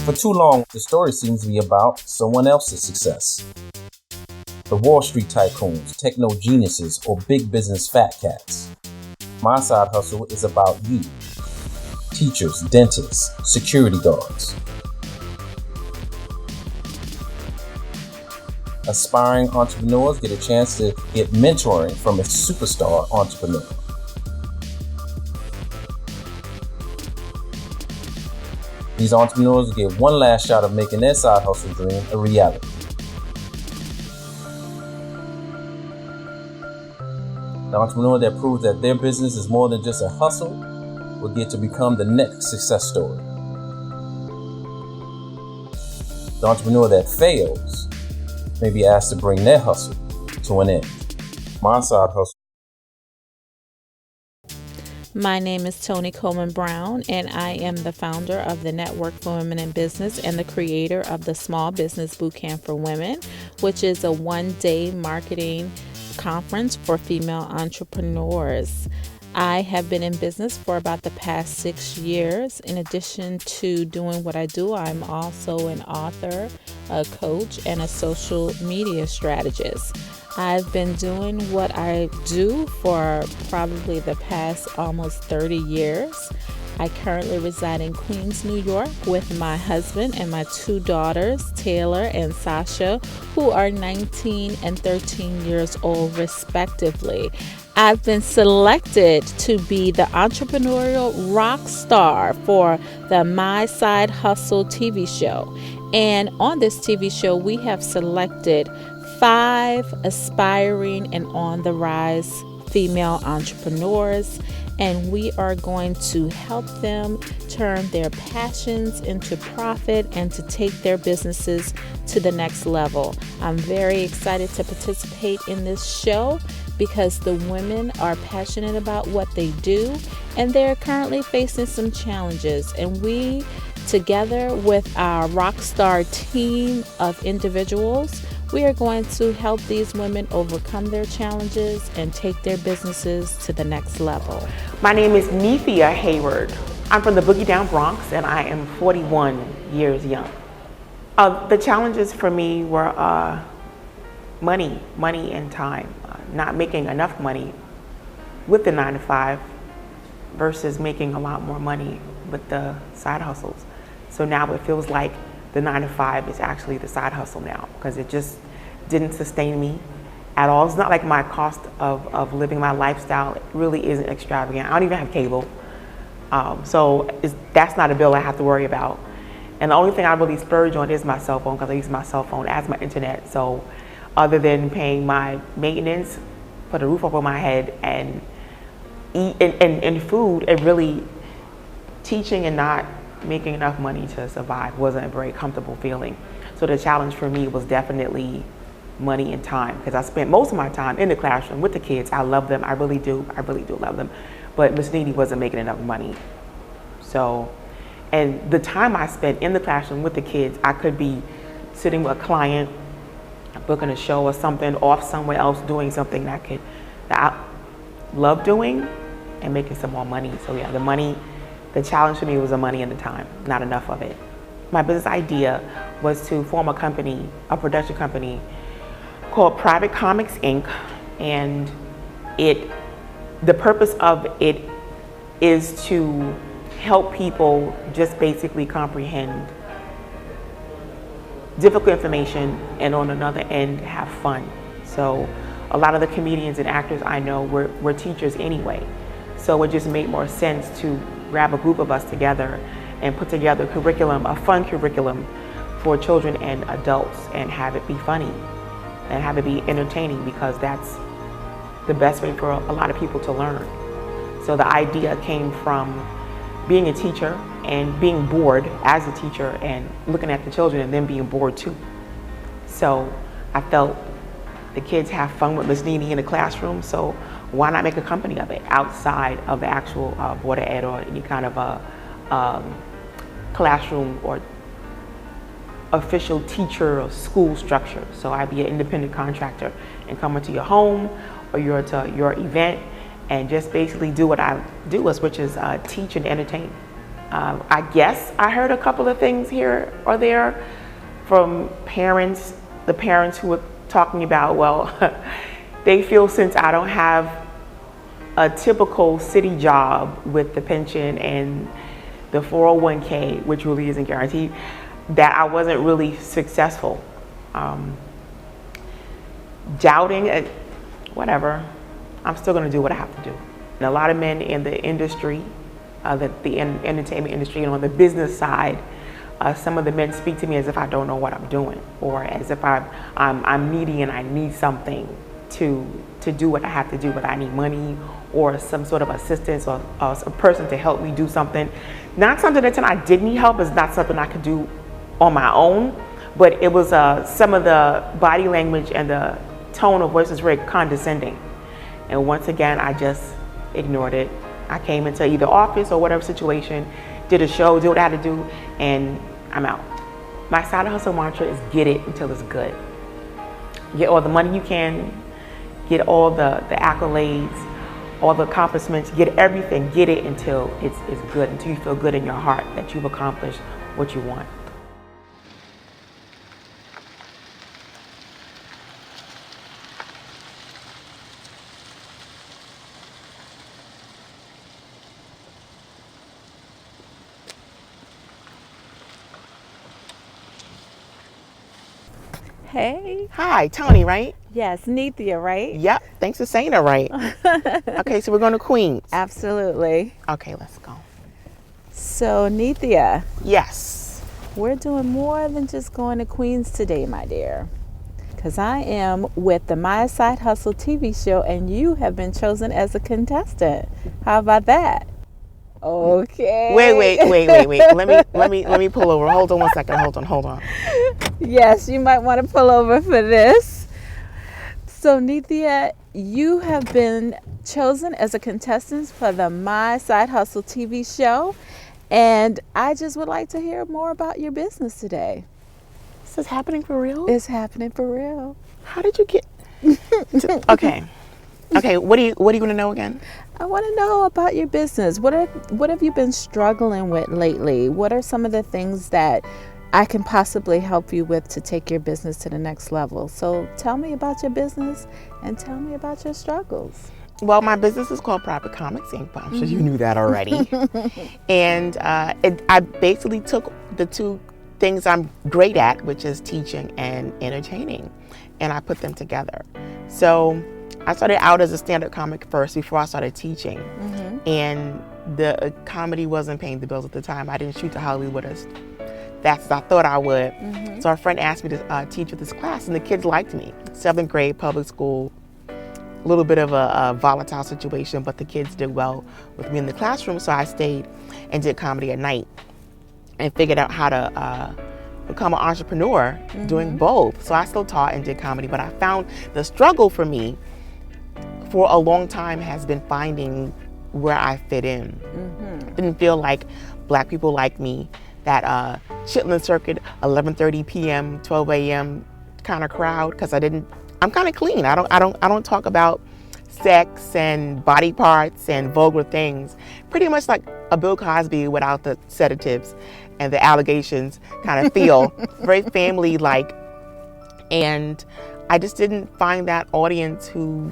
For too long, the story seems to be about someone else's success. The Wall Street tycoons, techno geniuses, or big business fat cats. My side hustle is about you. Teachers, dentists, security guards. Aspiring entrepreneurs get a chance to get mentoring from a superstar entrepreneur. These entrepreneurs get one last shot of making their side hustle dream a reality. The entrepreneur that proves that their business is more than just a hustle will get to become the next success story. The entrepreneur that fails may be asked to bring their hustle to an end. My side hustle. My name is Toni Coleman Brown, and I am the founder of the Network for Women in Business and the creator of the Small Business Bootcamp for Women, which is a one-day marketing conference for female entrepreneurs. I have been in business for about the past 6 years. In addition to doing what I do, I'm also an author, a coach, and a social media strategist. I've been doing what I do for probably the past almost 30 years. I currently reside in Queens, New York with my husband and my 2 daughters, Taylor and Sasha, who are 19 and 13 years old respectively. I've been selected to be the entrepreneurial rock star for the My Side Hustle TV show. And on this TV show, we have selected 5 aspiring and on the rise female entrepreneurs, and we are going to help them turn their passions into profit and to take their businesses to the next level. I'm very excited to participate in this show because the women are passionate about what they do, and they're currently facing some challenges, and we, together with our rock star team of individuals, we are going to help these women overcome their challenges and take their businesses to the next level. My name is Nethia Hayward. I'm from the Boogie Down Bronx, and I am 41 years young. The challenges for me were money and time. Not making enough money with the 9-to-5 versus making a lot more money with the side hustles. So now it feels like the 9-to-5 is actually the side hustle now, because it just didn't sustain me at all. It's not like my cost of living my lifestyle. It really isn't extravagant. I don't even have cable. So that's not a bill I have to worry about. And the only thing I really splurge on is my cell phone, because I use my cell phone as my internet. So other than paying my maintenance, put a roof over my head, and eat and food, and really teaching and not making enough money to survive wasn't a very comfortable feeling. So the challenge for me was definitely money and time, because I spent most of my time in the classroom with the kids. I love them, I really do love them, but Miss Needy wasn't making enough money. So, and the time I spent in the classroom with the kids, I could be sitting with a client, booking a show or something, off somewhere else doing something that I love doing and making some more money. So yeah, the challenge for me was the money and the time, not enough of it. My business idea was to form a company, a production company called Private Comics Inc. And the purpose of it is to help people just basically comprehend difficult information, and on another end, have fun. So a lot of the comedians and actors I know were teachers anyway. So it just made more sense to grab a group of us together and put together a fun curriculum for children and adults, and have it be funny and have it be entertaining, because that's the best way for a lot of people to learn. So the idea came from being a teacher and being bored as a teacher and looking at the children and then being bored too. So I felt the kids have fun with Miss Nene in the classroom, so why not make a company of it outside of the actual Board of Ed or any kind of a classroom or official teacher or school structure. So I'd be an independent contractor and come into your home or your event and just basically do what I do, which is teach and entertain. I guess I heard a couple of things here or there from parents, the parents who were talking about, well, they feel since I don't have a typical city job with the pension and the 401k, which really isn't guaranteed, that I wasn't really successful. Doubting it, whatever, I'm still gonna do what I have to do. And a lot of men in the industry, the entertainment industry, and on the business side, some of the men speak to me as if I don't know what I'm doing, or as if I'm needy and I need something to do what I have to do, but I need money or some sort of assistance or a person to help me do something. Not something that I did need help, is not something I could do on my own, but it was some of the body language and the tone of voice was very condescending. And once again, I just ignored it. I came into either office or whatever situation, did a show, did what I had to do, and I'm out. My side hustle mantra is get it until it's good. Get all the money you can, get all the accolades, all the accomplishments, get everything, get it until it's good, until you feel good in your heart that you've accomplished what you want. Hey. Hi, Tony, right? Yes, Nithya, right? Yep, thanks for saying it right. Okay, so we're going to Queens. Absolutely. Okay, let's go. So, Nithya, Yes. we're doing more than just going to Queens today, my dear. Because I am with the My Side Hustle TV show, and you have been chosen as a contestant. How about that? Okay. Wait. Let me pull over. Hold on one second. Hold on. Yes, you might want to pull over for this. So, Nithya, you have been chosen as a contestant for the My Side Hustle TV show, and I just would like to hear more about your business today. This is happening for real? It's happening for real. How did you get? Okay. What are you going to know again? I want to know about your business. What have you been struggling with lately? What are some of the things that I can possibly help you with to take your business to the next level? So tell me about your business and tell me about your struggles. Well, my business is called Private Comics Inc. I'm sure you knew that already. And I basically took the two things I'm great at, which is teaching and entertaining, and I put them together. So I started out as a stand-up comic first before I started teaching. And the comedy wasn't paying the bills at the time. I didn't shoot to Hollywood as fast as I thought I would. So a friend asked me to teach with this class, and the kids liked me. 7th grade, public school, a little bit of a volatile situation, but the kids did well with me in the classroom, so I stayed and did comedy at night and figured out how to become an entrepreneur doing both. So I still taught and did comedy, but I found the struggle for me for a long time has been finding where I fit in. Didn't feel like black people like me, that Chitlin Circuit, 11:30 p.m., 12 a.m. kind of crowd, because I'm kind of clean. I don't talk about sex and body parts and vulgar things. Pretty much like a Bill Cosby without the sedatives and the allegations kind of feel. Very family-like. And I just didn't find that audience who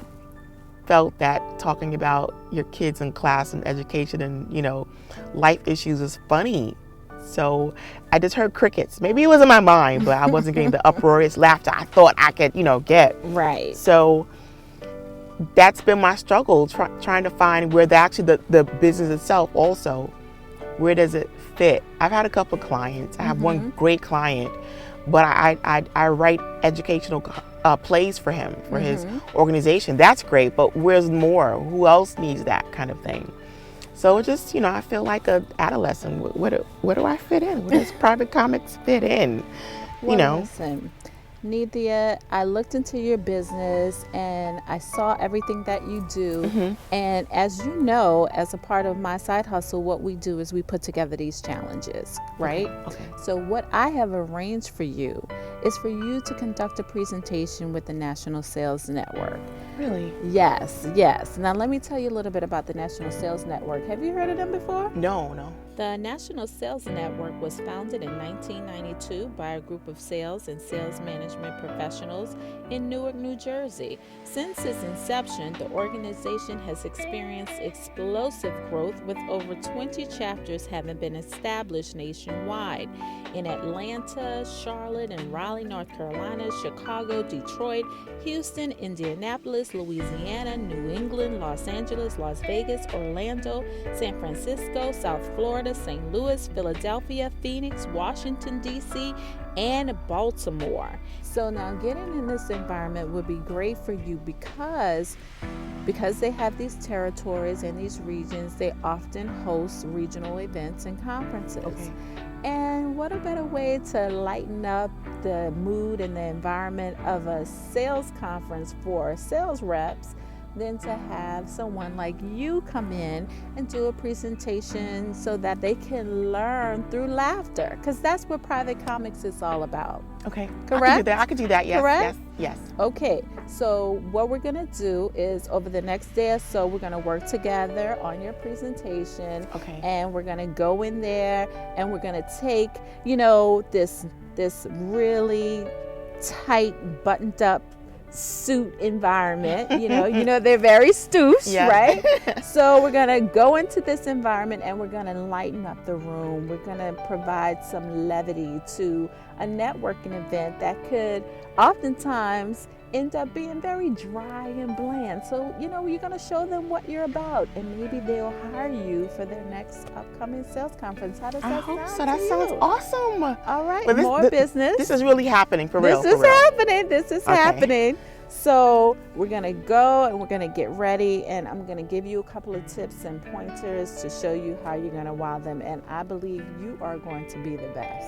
felt that talking about your kids in class and education and, life issues is funny. So I just heard crickets. Maybe it was in my mind, but I wasn't getting the uproarious laughter I thought I could, get. Right. So that's been my struggle, trying to find where the business itself also, where does it fit? I've had a couple of clients. I have one great client, but I write educational plays for him, for his organization. That's great, but where's more? Who else needs that kind of thing? So it just, I feel like an adolescent. Where do I fit in? Where does Private Comics fit in? Listen, Nithya, I looked into your business and I saw everything that you do. And as you know, as a part of My Side Hustle, what we do is we put together these challenges, right? Okay. So what I have arranged for you is for you to conduct a presentation with the National Sales Network. Really? Yes, yes. Now let me tell you a little bit about the National Sales Network. Have you heard of them before? No. The National Sales Network was founded in 1992 by a group of sales and sales management professionals in Newark, New Jersey. Since its inception, the organization has experienced explosive growth, with over 20 chapters having been established nationwide in Atlanta, Charlotte, and Raleigh, North Carolina, Chicago, Detroit, Houston, Indianapolis, Louisiana, New England, Los Angeles, Las Vegas, Orlando, San Francisco, South Florida, St. Louis, Philadelphia, Phoenix, Washington, D.C., and Baltimore. So now getting in this environment would be great for you because they have these territories and these regions. They often host regional events and conferences. Okay. And what a better way to lighten up the mood and the environment of a sales conference for sales reps than to have someone like you come in and do a presentation so that they can learn through laughter, because that's what private comics is all about. Okay. Correct? I could do that. Yes. Correct? Yes. Okay, so what we're going to do is over the next day or so, we're going to work together on your presentation. Okay. And we're going to go in there and we're going to take, this really tight, buttoned up suit environment. They're very stoosh, Yeah. right? So we're going to go into this environment and we're going to lighten up the room. We're going to provide some levity to a networking event that could oftentimes end up being very dry and bland. So, you're going to show them what you're about, and maybe they'll hire you for their next upcoming sales conference. How does that sound? I hope so. That to sounds you? awesome. All right, But more business. This is really happening, for real. This is happening. This is Okay. happening. So we're going to go and we're going to get ready, and I'm going to give you a couple of tips and pointers to show you how you're going to wow them. And I believe you are going to be the best.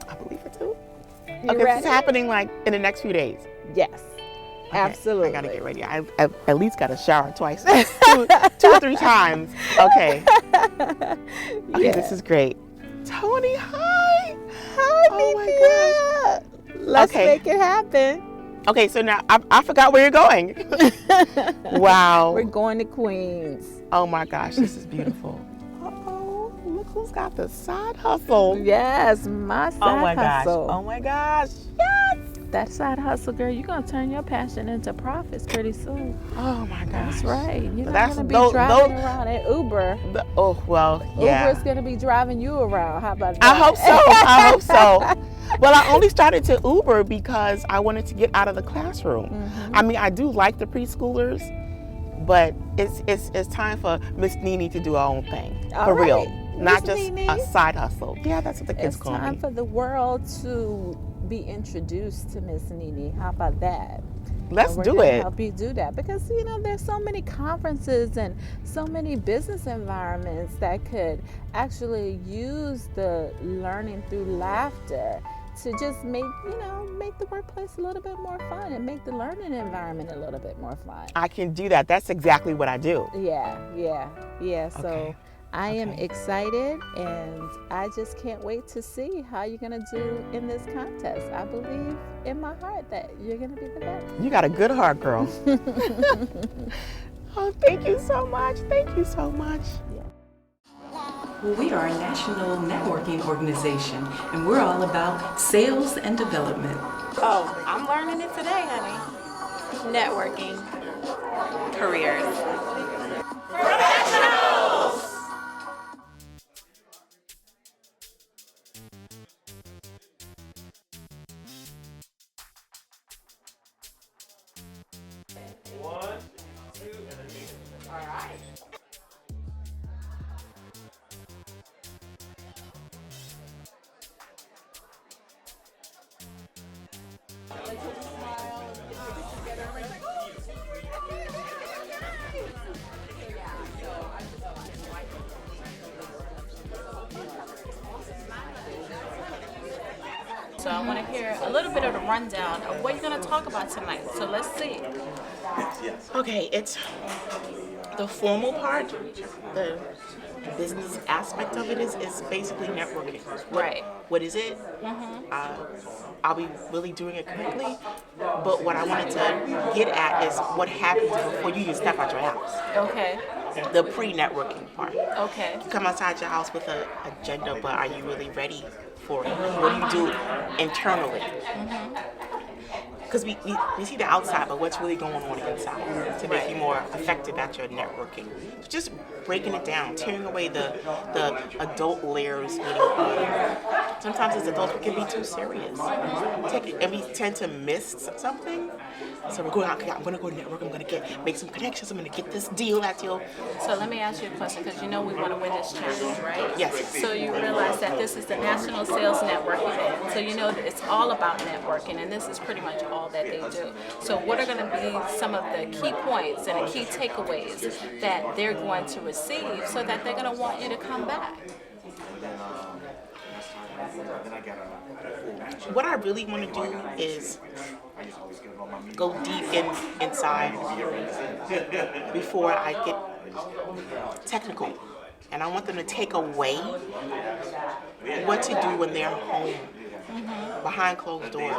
I believe it too. You Okay, ready? this is happening like in the next few days. Yes, Okay, absolutely. I gotta get ready. I've at least got to shower twice, two or three times. Okay. Okay, Yeah. this is great. Tony, hi. Hi, Oh my Nithya. Let's Okay. make it happen. Okay, so now I forgot where you're going. Wow. We're going to Queens. Oh my gosh, this is beautiful. Uh-oh, look who's got the side hustle. Yes, my side Oh my hustle. gosh. Oh my gosh. Yes. That side hustle, girl, you're going to turn your passion into profits pretty soon. Oh my gosh. That's right. You're not That's going to be those- driving around in Uber. Oh, well, yeah. Uber's going to be driving you around. How about that? I hope so. I hope so. Well, I only started to Uber because I wanted to get out of the classroom. Mm-hmm. I mean, I do like the preschoolers, but it's time for Miss Nene to do her own thing. All For right. real. Not Miss just Nene. a side hustle. Yeah, that's what the kids It's call time me. for the world to be introduced to Miss Nene. How about that? Let's And we're do gonna it. help you do that, because there's so many conferences and so many business environments that could actually use the learning through laughter to just make the workplace a little bit more fun and make the learning environment a little bit more fun. I can do that. That's exactly what I do. Yeah. So Okay. I am Okay. excited, and I just can't wait to see how you're going to do in this contest. I believe in my heart that you're going to be the best. You got a good heart, girl. Oh, thank you so much. Thank you so much. Well, we are a national networking organization, and we're all about sales and development. Oh, I'm learning it today, honey. Networking. Careers. So I want to hear a little bit of the rundown of what you're going to talk about tonight. So let's see. Okay, it's the formal part, the business aspect of it is basically networking. Right. What is it? I'll be really doing it correctly. But what I wanted to get at is what happens before you even step out your house. Okay. The pre-networking part. Okay. You come outside your house with an agenda, but are you really ready for it? What do you do internally? Because we see the outside, but what's really going on inside to make you more effective at your networking. So just breaking it down, tearing away the adult layers. Sometimes as adults we can be too serious. And we tend to miss something. So we're going out, I'm going to go to network, I'm going to make some connections, I'm going to get this deal, that deal. So let me ask you a question, because you know we want to win this challenge, right? Yes. So you realize that this is the National Sales Network event. So you know that it's all about networking, and this is pretty much all that they do. So what are going to be some of the key points and the key takeaways that they're going to receive so that they're going to want you to come back? What I really want to do is go deep inside before I get technical. And I want them to take away what to do when they're home, behind closed doors,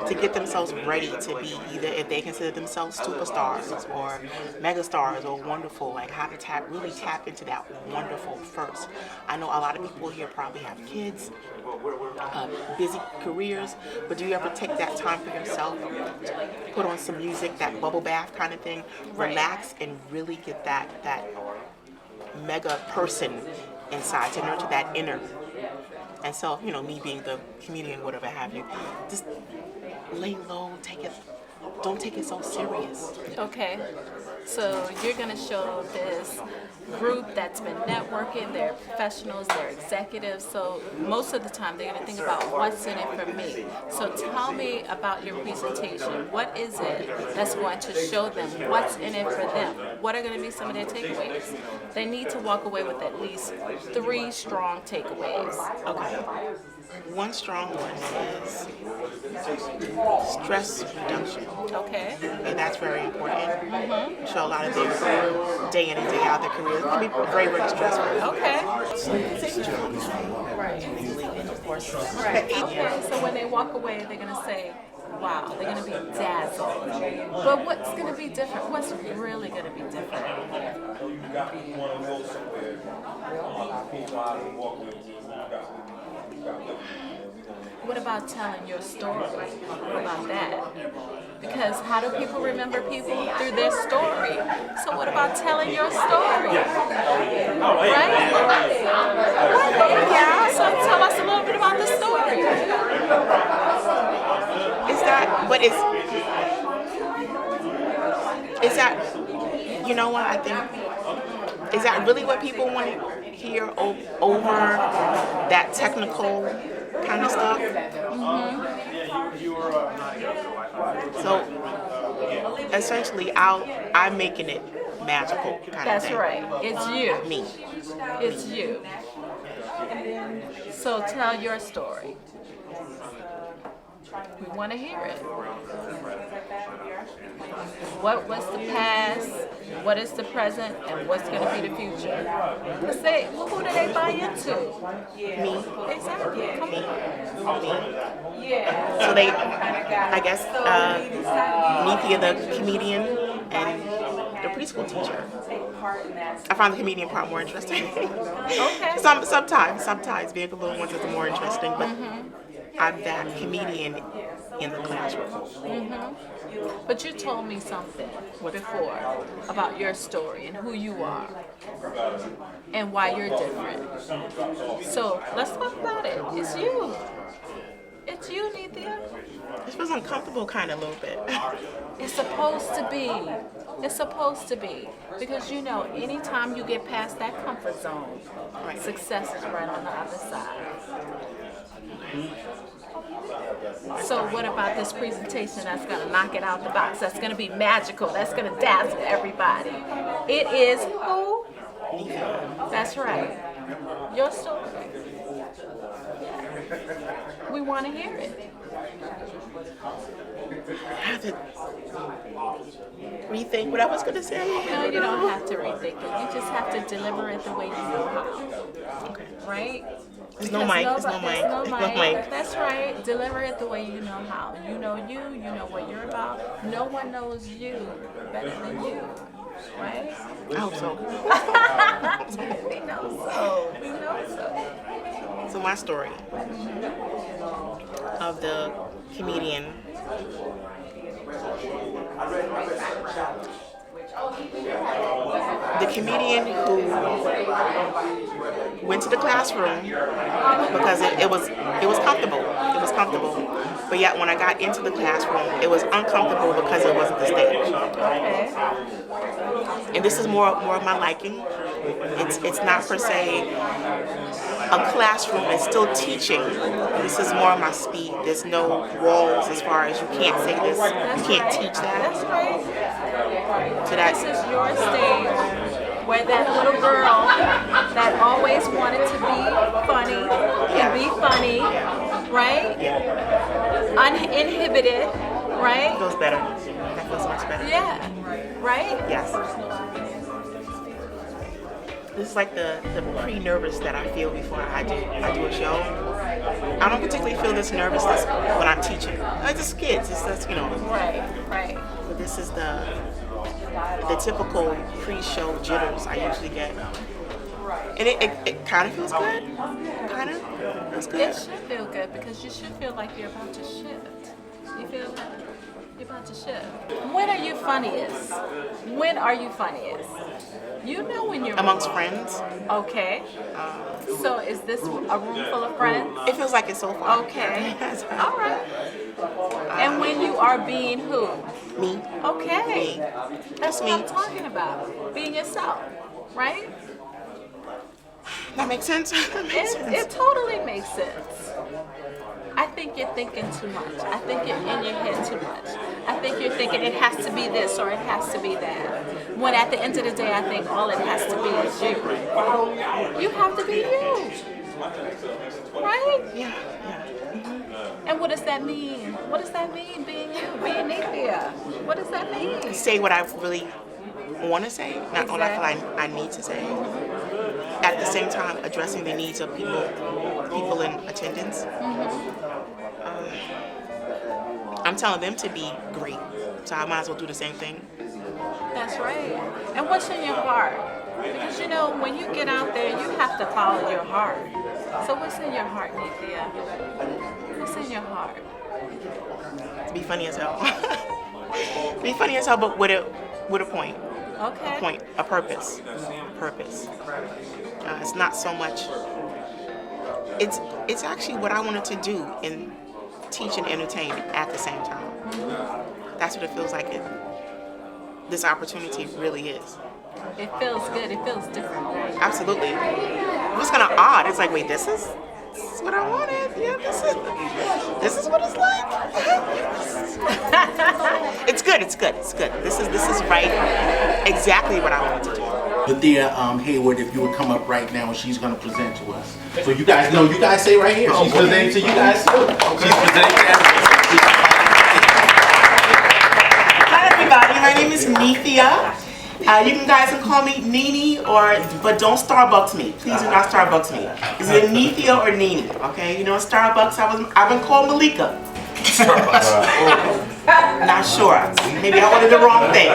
to get themselves ready to be either, if they consider themselves superstars or megastars or wonderful, like how to really tap into that wonderful first. I know a lot of people here probably have kids, busy careers, but do you ever take that time for yourself, put on some music, that bubble bath kind of thing, relax and really get that mega person inside to nurture that inner? And so, me being the comedian, whatever have you, just lay low, don't take it so serious. Okay. So you're going to show this group that's been networking, they're professionals, they're executives, so most of the time they're going to think about what's in it for me. So tell me about your presentation. What is it that's going to show them what's in it for them? What are going to be some of their takeaways? They need to walk away with at least 3 strong takeaways. Okay. One strong one is stress reduction. Okay. And that's very important. So a lot of their day in and day out, their careers can be very, very stressful. Okay. Right. Okay, so when they walk away, they're going to say, wow, they're going to be dazzled. But what's going to be different? What's really going to be different? What about telling your story? What about that? Because how do people remember people? Through their story. So what about telling your story? Right? Yeah, so tell us a little bit about the story. Is that, you know what, I think, is that really what people want to hear over that technical kind of stuff? So essentially I'm making it magical kind of thing. That's right. It's you. Me. It's you. So tell your story. We want to hear it. What was the past, what is the present, and what's going to be the future? Because who do they buy into? Me. Exactly. Come on. So they, I guess, Nithya the comedian and the preschool teacher. I find the comedian part more interesting. Okay. Sometimes being the little ones is more interesting, but I'm that comedian in the classroom. But you told me something before about your story and who you are and why you're different. So let's talk about it. It's you. It's you, Nithya. It feels uncomfortable kind of a little bit. It's supposed to be. It's supposed to be. Because anytime you get past that comfort zone, success is right on the other side. So what about this presentation that's going to knock it out the box, that's going to be magical, that's going to dazzle everybody? It is who? That's right. Your story. We want to hear it. I have to rethink what I was going to say. No, you don't have to rethink it. You just have to deliver it the way you know how. Okay. Right? There's no mic. There's no mic. There's no There's no mic. mic. That's right. Deliver it the way you know how. You know you know what you're about. No one knows you better than you. Right? I hope so. We know so. We know so. So my story of the comedian. The comedian who went to the classroom because it was comfortable. It was comfortable. But yet when I got into the classroom, it was uncomfortable because it wasn't the stage. Okay. And this is more of my liking. It's not per se a classroom. It's still teaching. This is more of my speed. There's no walls as far as you can't say this, you can't teach that. That's right. So that's This is your stage where that little girl that always wanted to be funny can be funny, right? Uninhibited, right? feels better. That feels much better. Yeah, right? Yes. This is like the pre-nervous that I feel before I do a show. I don't particularly feel this nervousness when I'm teaching. It's just kids. It's just, Right, right. But this is the typical pre-show jitters I usually get. And it kind of feels good. Kind of feels good. It should feel good because you should feel like you're about to shift. You feel that? You're about to shift. When are you funniest? When are you funniest? You know when you're Amongst friends. Okay. So is this a room full of friends? It feels like it so far. Okay. All right. And when you are being who? Me. Okay. Me. That's Me. what I'm talking about. Being yourself, right? That makes sense. That makes sense. It totally makes sense. I think you're thinking too much. I think you're in your head too much. I think you're thinking it has to be this or it has to be that. When at the end of the day, I think all it has to be is you. You have to be you. Right? Yeah. And what does that mean? What does that mean, being you, being Nithya? What does that mean? Say what I really want to say, not what I feel I need to say. At the same time, addressing the needs of people in attendance. I'm telling them to be great, so I might as well do the same thing. That's right. And what's in your heart? Because when you get out there, you have to follow your heart. So what's in your heart, Nithya? What's in your heart? To be funny as hell. Be funny as hell, but with a point. Okay. A point, a purpose. It's not so much. It's actually what I wanted to do in teach and entertain at the same time. That's what it feels like. This opportunity really is. It feels good. It feels different, right? Absolutely. It was kind of odd. It's like, wait, this is what I wanted. Yeah, this is what it's like. It's good. This is right. Exactly what I wanted to do. Nithya Hayward, if you would come up right now, and she's going to present to us. So you guys know, you guys say right here. She's presenting to you guys too. She's presenting to everyone. Hi everybody, my name is Nithya. You guys can call me Nini, but don't Starbucks me. Please do not Starbucks me. Is it Nithya or Nini? Okay, Starbucks. I've been called Malika. Starbucks. Not sure. Maybe I ordered the wrong thing.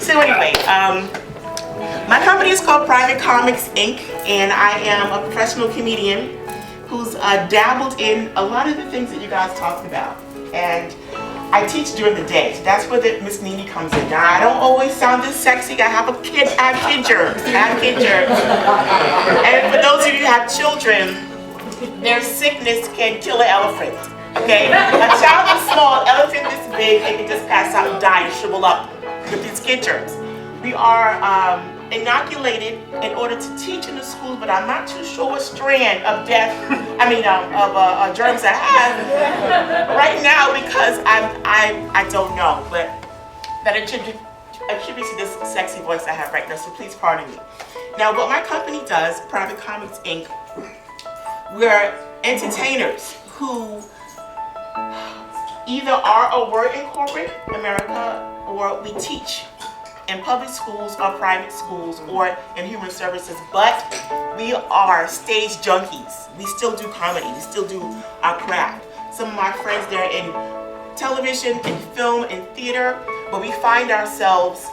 So anyway, my company is called Private Comics Inc. and I am a professional comedian who's dabbled in a lot of the things that you guys talked about. And I teach during the day, so that's where the Miss Nini comes in. Now, I don't always sound this sexy. I have kid germs. And for those of you who have children, their sickness can kill an elephant. Okay? A child is small, elephant this big, they can just pass out and die and shrivel up with these skin germs. We are inoculated in order to teach in the schools, but I'm not too sure what strand of germs I have right now because I don't know, but that attributes to this sexy voice I have right now, so please pardon me. Now, what my company does, Private Comics Inc., we're entertainers who either are or were in corporate America, or we teach in public schools or private schools or in human services, but we are stage junkies. We still do comedy, we still do our craft. Some of my friends, they're in television, in film, in theater, but we find ourselves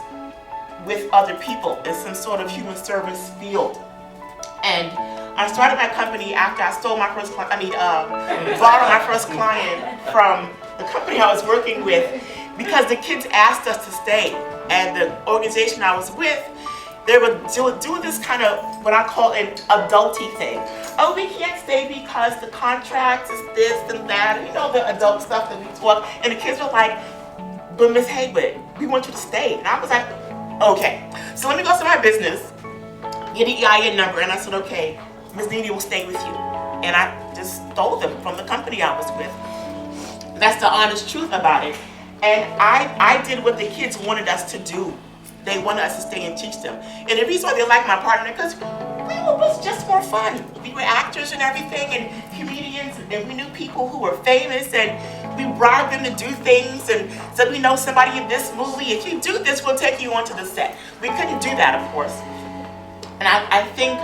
with other people in some sort of human service field. And I started my company after I stole my first client, borrowed my first client from the company I was working with, because the kids asked us to stay. And the organization I was with, they were doing this kind of what I call an adulty thing. Oh, we can't stay because the contract is this and that, you know, the adult stuff that we talk. And the kids were like, but Miss Haywood, we want you to stay. And I was like, okay. So let me go to my business, get an EIN number, and I said, okay, Miss Nene will stay with you. And I just stole them from the company I was with. That's the honest truth about it. And I did what the kids wanted us to do. They wanted us to stay and teach them. And the reason why they liked my partner, because it was just more fun. We were actors and everything, and comedians, and we knew people who were famous, and we bribed them to do things, and said, we know somebody in this movie. If you do this, we'll take you onto the set. We couldn't do that, of course. And I think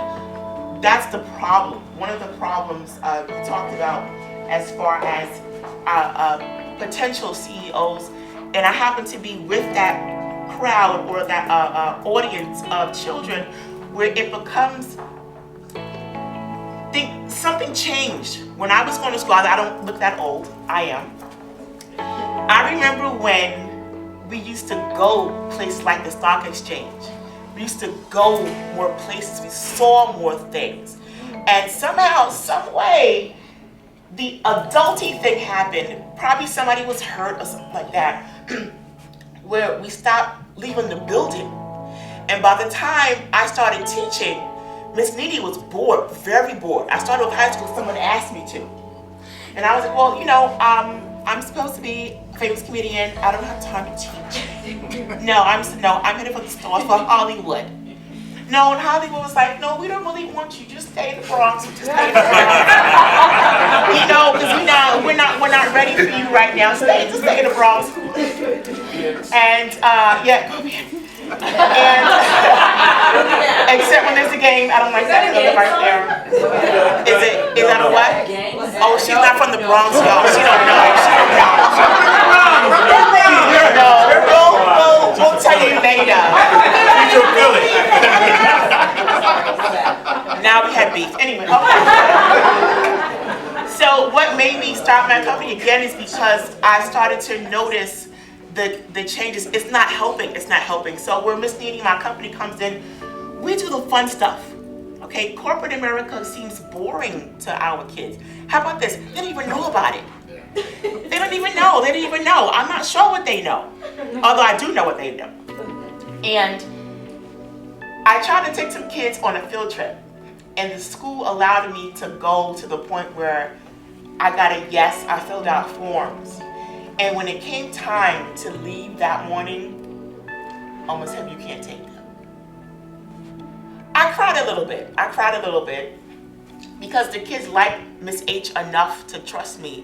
that's the problem. One of the problems we talked about as far as potential CEOs, and I happen to be with that crowd or that audience of children, where it becomes, something changed. When I was going to school, I don't look that old, I am. I remember when we used to go places like the stock exchange. We used to go more places, we saw more things. And somehow, some way, the adulty thing happened. Probably somebody was hurt or something like that, where we stopped leaving the building. And by the time I started teaching, Miss Nene was bored, very bored. I started with high school, someone asked me to. And I was like, well, you know, I'm supposed to be a famous comedian. I don't have time to teach. No, I'm headed for the stars for Hollywood. No, and Hollywood was like, no, we don't really want you. Just stay in the Bronx. Just stay in the Bronx. You know, because we're not ready for you right now. Just stay in the Bronx. And yeah, and except when there's a game, I don't like that color right there. Is that a what? Oh, she's not from the Bronx, y'all. She don't know. No, we'll tell you later. Now we have beef. Anyway, okay. So what made me start my company again is because I started to notice the changes. It's not helping. So where Miss Nene, my company, comes in, we do the fun stuff. Okay, corporate America seems boring to our kids. How about this? They don't even know about it. They don't even know. I'm not sure what they know. Although I do know what they know. And I tried to take some kids on a field trip, and the school allowed me to go to the point where I got a yes. I filled out forms. And when it came time to leave that morning, almost said, you can't take them. I cried a little bit because the kids like Miss H enough to trust me.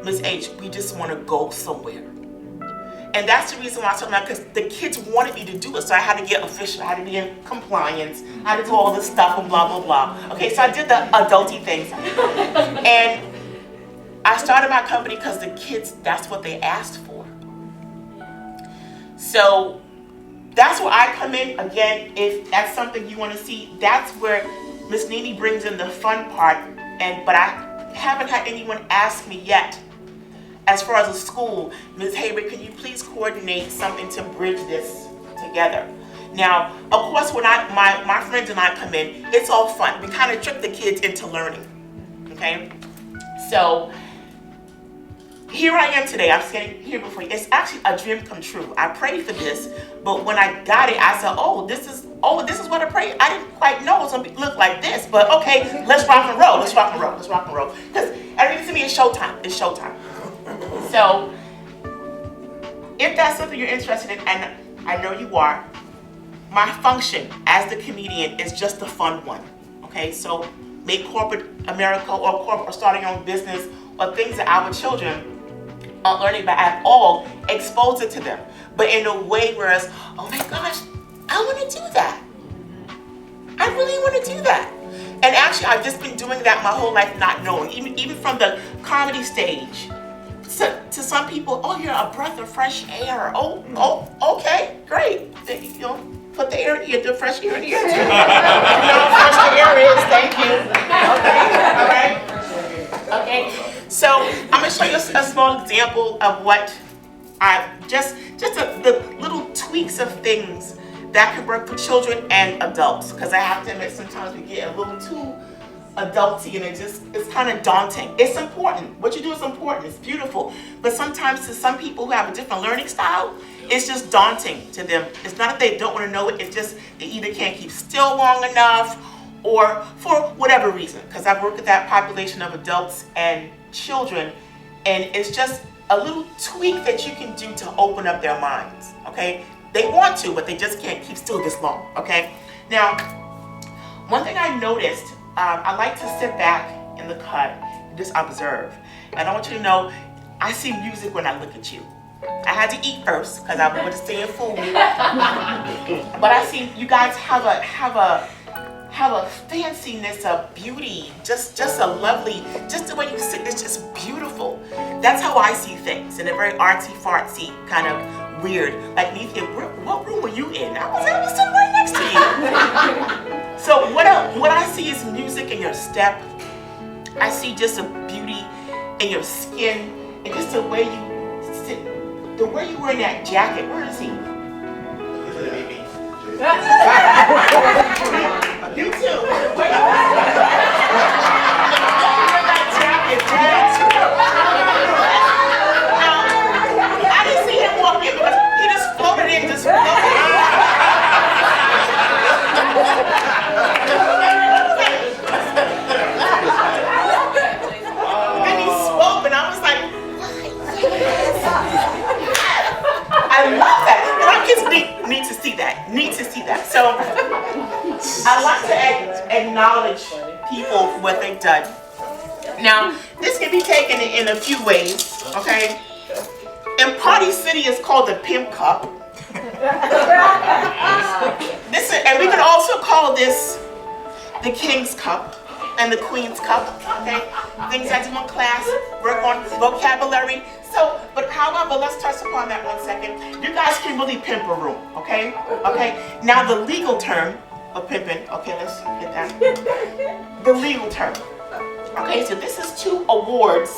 Miss H, we just want to go somewhere. And that's the reason why I told them, because the kids wanted me to do it. So I had to get official, I had to be in compliance, I had to do all this stuff and blah, blah, blah. Okay, so I did the adulty things. And I started my company because the kids, that's what they asked for. So that's where I come in. Again, if that's something you want to see, that's where Miss Nene brings in the fun part. But I haven't had anyone ask me yet, as far as a school, Ms. Hayward, can you please coordinate something to bridge this together? Now, of course, when my friends and I come in, it's all fun. We kind of trick the kids into learning, okay? So here I am today. I'm standing here before you. It's actually a dream come true. I prayed for this, but when I got it, I said, this is what I prayed. I didn't quite know it was gonna look like this, but okay, let's rock and roll. Because everything to me is showtime. It's showtime. So, if that's something you're interested in, and I know you are, my function as the comedian is just a fun one, okay? So, make corporate America or corporate or starting your own business or things that our children are learning about at all, expose it to them. But in a way where it's, oh my gosh, I want to do that. I really want to do that. And actually, I've just been doing that my whole life, not knowing. Even from the comedy stage. To some people, oh, you're a breath of fresh air. Oh, okay, great. You know, put the air in here, the fresh air in here. You know what fresh air is, thank you. Okay, all right. Okay, so I'm going to show you a small example of what the little tweaks of things that can work for children and adults. Because I have to admit, sometimes we get a little too adulty and it's kind of daunting. It's important. What you do is important. It's beautiful. But sometimes to some people who have a different learning style, it's just daunting to them. It's not that they don't want to know it. It's just they either can't keep still long enough or for whatever reason. Because I've worked with that population of adults and children, and it's just a little tweak that you can do to open up their minds. Okay? They want to, but they just can't keep still this long. Okay? Now, one thing I noticed, I like to sit back in the cut and just observe. And I want you to know, I see music when I look at you. I had to eat first because I wanted to stay in food. But I see you guys have a fanciness, a beauty, just a lovely, just the way you sit is just beautiful. That's how I see things, in a very artsy fartsy kind of weird. Like Nithya, what room were you in? I was sitting right next to you. So what I see is music in your step. I see just a beauty in your skin and just the way you sit, the way you wear that jacket. Where is he? You too. Where you that jacket, Now, I didn't see him walk in because he just floated in, just floated in. Then he spoke, and I was like, I love that. And our kids need to see that. Need to see that. So I like to acknowledge people for what they've done. Now, this can be taken in a few ways, okay? In Party City, it's called the Pimp Cup. And we can also call this the King's Cup and the Queen's Cup, okay? Things I do in class, work on vocabulary. So, but however, let's touch upon that 1 second. You guys can really pimp a room, okay? Okay. Now the legal term of pimping, okay, let's get that. The legal term. Okay, so this is 2 awards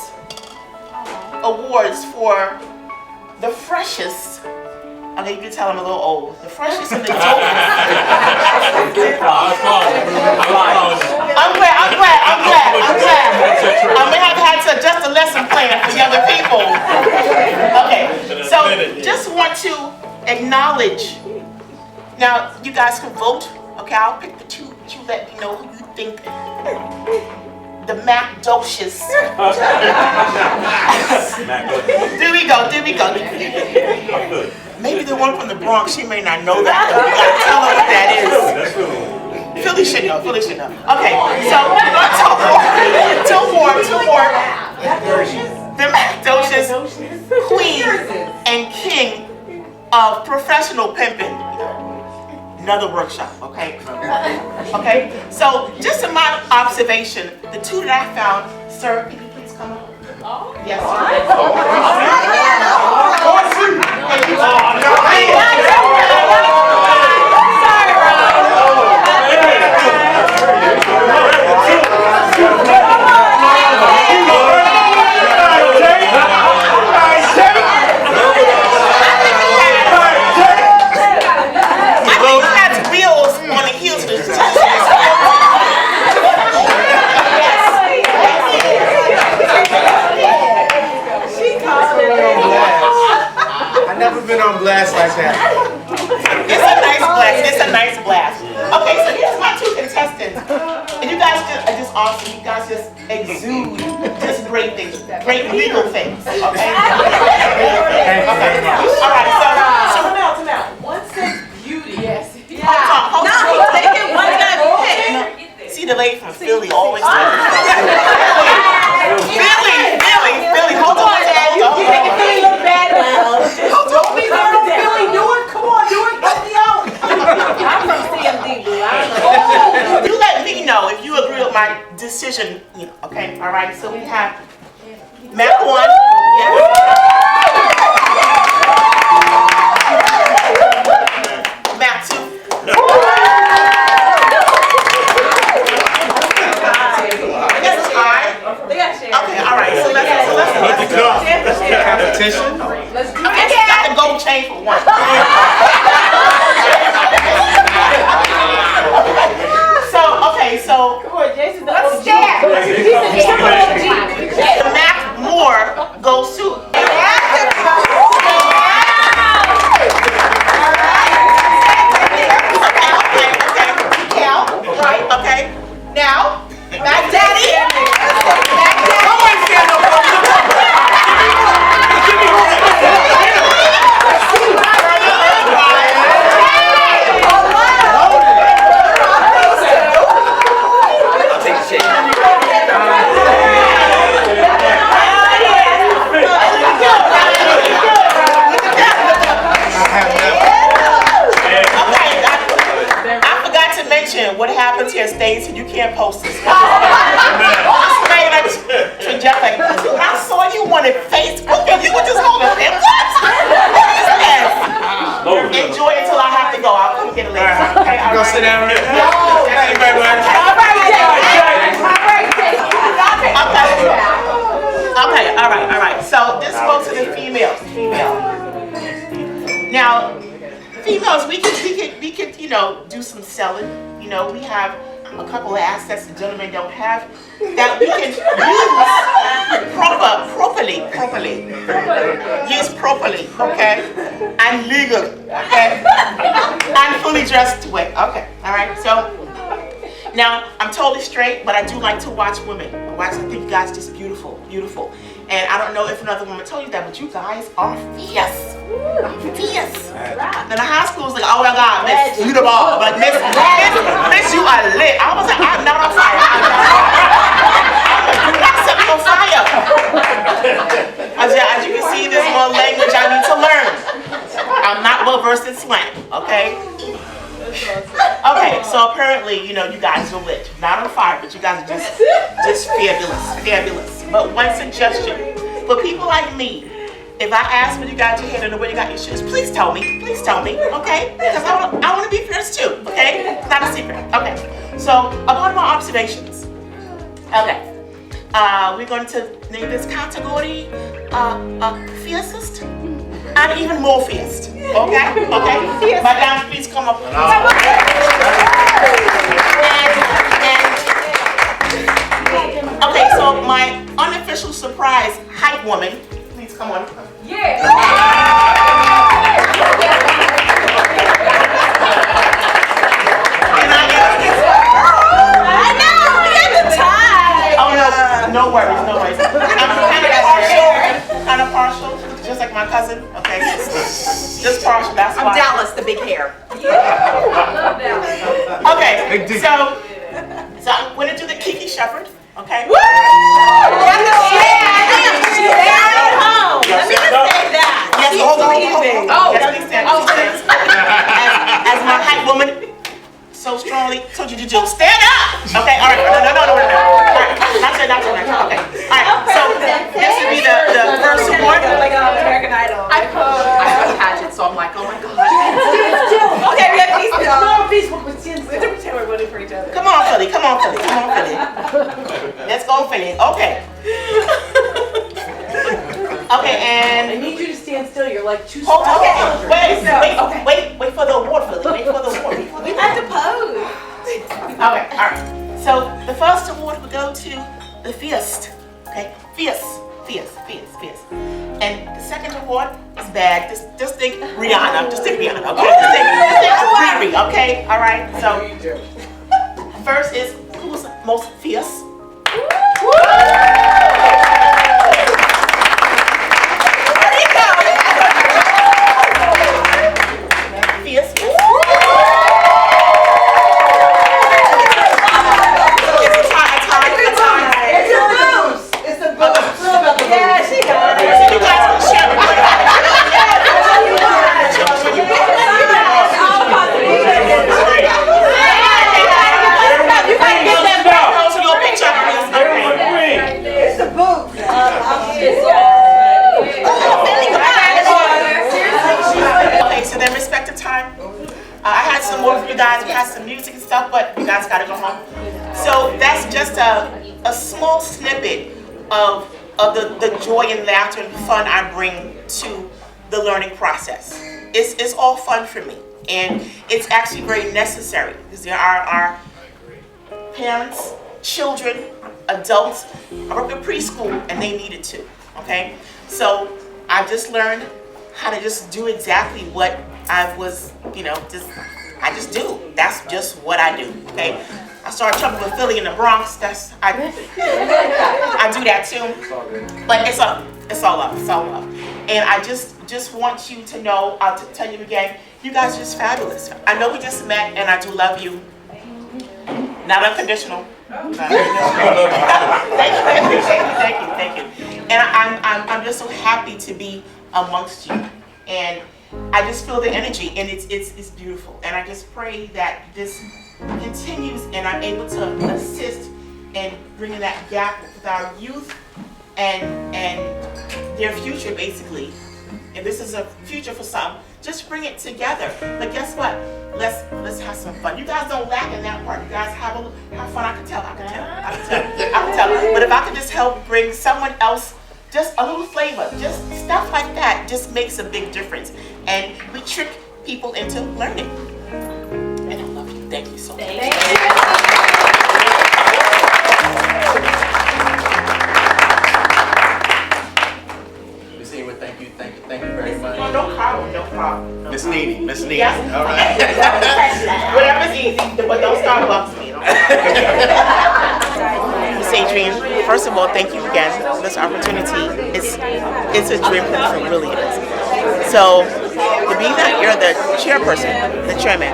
for the freshest. Okay, you can tell I'm a little old. The freshest and the dopest. I'm glad. I may have had to adjust the lesson plan for the other people. Okay, so just want to acknowledge. Now, you guys can vote. Okay, I'll pick the 2 that you let me know who you think. The Macdocious. There we go. Maybe the one from the Bronx, she may not know that. You gotta tell her what that is. Philly should know. Okay, so two more. The Macdocious Queen and King of Professional Pimping. Another workshop, okay? Okay, so just in my observation, the 2 that I found, sir, can you please come up? Yes, been on blast like that. It's a nice blast. Okay, so here's my 2 contestants. And you guys are just awesome. You guys just exude just great things, great legal things. Okay? Okay. All right, so come out. One says beauty. Yes. Hold on. No, he's taking one guy to pick. See, see the lady from Philly always. Philly. Hold on, Dad. You make Philly look bad now. Don't be there on Philly. Do it. Come on, do it. Help me out. I'm from CMD, boo. You let me know if you agree with my decision. Okay. All right. So we have Mac 1. Yes. Mac 2. Okay, all right. So let's competition. Let's do it. I got the gold chain for one. So come on, Jason. Let's stand. The Mac more goes to. Okay. Now, Mac Daddy. Someone stand up. I'll take the shade. What happens here stays here. You can't post this. Trajectory. I saw you on Facebook and you were just holding it. What? Enjoy it till I have to go. I'll come get it later. Okay, I'm gonna sit down right now. Thank you very much. All right. So this goes to the females. Now, females, we can do some selling. We have a couple of assets the gentlemen don't have that we can use properly, okay, and legally, okay, and fully dressed to it, okay, all right. So now I'm totally straight, but I do like to watch women. I think you guys are just beautiful, and I don't know if another woman told you that, but you guys are fierce. Fierce. Now the high school was like, oh my God, Miss, you the ball, but Miss, you are lit. I was like, I'm not on fire. You got something on fire. As you can see, there's more language I need to learn. I'm not well versed in slang, okay? Okay, so apparently, you guys are lit. Not on fire, but you guys are just fabulous. But one suggestion for people like me. If I ask when you got your hair and where you got your shoes, please tell me, okay? Because I want to be fierce too, okay? It's not a secret, okay? So, upon my observations, okay, we're going to name this category fiercest and even more fierce, okay? Madame, please come up. Okay, so my unofficial surprise hype woman. Come on. Yeah. I know. We had the time. Oh no worries. I'm kind of partial, just like my cousin. Okay, just partial. That's why. I'm Dallas, the big hair. Okay, so I'm going to do the Kiki Shepherd. Okay. Woo! Let me just say that. Yes, hold on. Yes, please stand. As my hype woman so strongly told you to do, stand up. Okay, all right. No. All right. Not tonight. Okay. All right. So this would be the first award. Like American Idol. I have a pageant, so I'm like, oh my God. Okay, we have peace. No, Facebook with Jins. It's every time we're voting for each other. Come on, Philly. Let's go, Philly. Okay. Okay, and I need you to stand still. You're like too hold on. Okay. Wait for the award, Philly. Wait for the award. We have to pose. Okay, all right. So the first award will go to the fierce. Okay, fierce. And the second award is bad. Just think Rihanna. Okay. Just think Riri. Okay. All right. So first is who's most fierce. some music and stuff, but you guys gotta go home. So that's just a small snippet of the joy and laughter and fun I bring to the learning process. It's all fun for me, and it's actually very necessary because there are parents, children, adults. I work in preschool and they need it too, okay? So I just learned how to just do exactly what I was, I just do. That's just what I do, okay? I started trumping with Philly in the Bronx. I do that too. But it's all love, it's all love. And I just want you to know, I'll tell you again, you guys are just fabulous. I know we just met and I do love you. Not unconditional. Thank you. And I'm just so happy to be amongst you. And I just feel the energy, and it's beautiful. And I just pray that this continues, and I'm able to assist in bringing that gap with our youth and their future, basically. And this is a future for some. Just bring it together. But guess what? Let's have some fun. You guys don't lack in that part. You guys have fun. I can tell. But if I could just help bring someone else just a little flavor, just stuff like that, just makes a big difference. And we trick people into learning. And I love you. Thank you so much. Thank you very much. No problem. Miss Nene. Yes. All right. Whatever's easy, but don't Starbucks me. Miss Adrienne, first of all, thank you again for this opportunity. It's a dream come true, really is. So to be that you're the chairperson, the chairman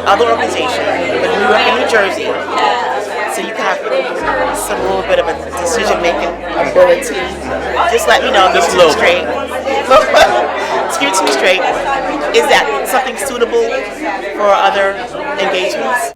of the organization for New York and New Jersey, so you can have some little bit of a decision-making ability. Just let me know if you're too straight. Excuse me straight. Is that something suitable for other engagements?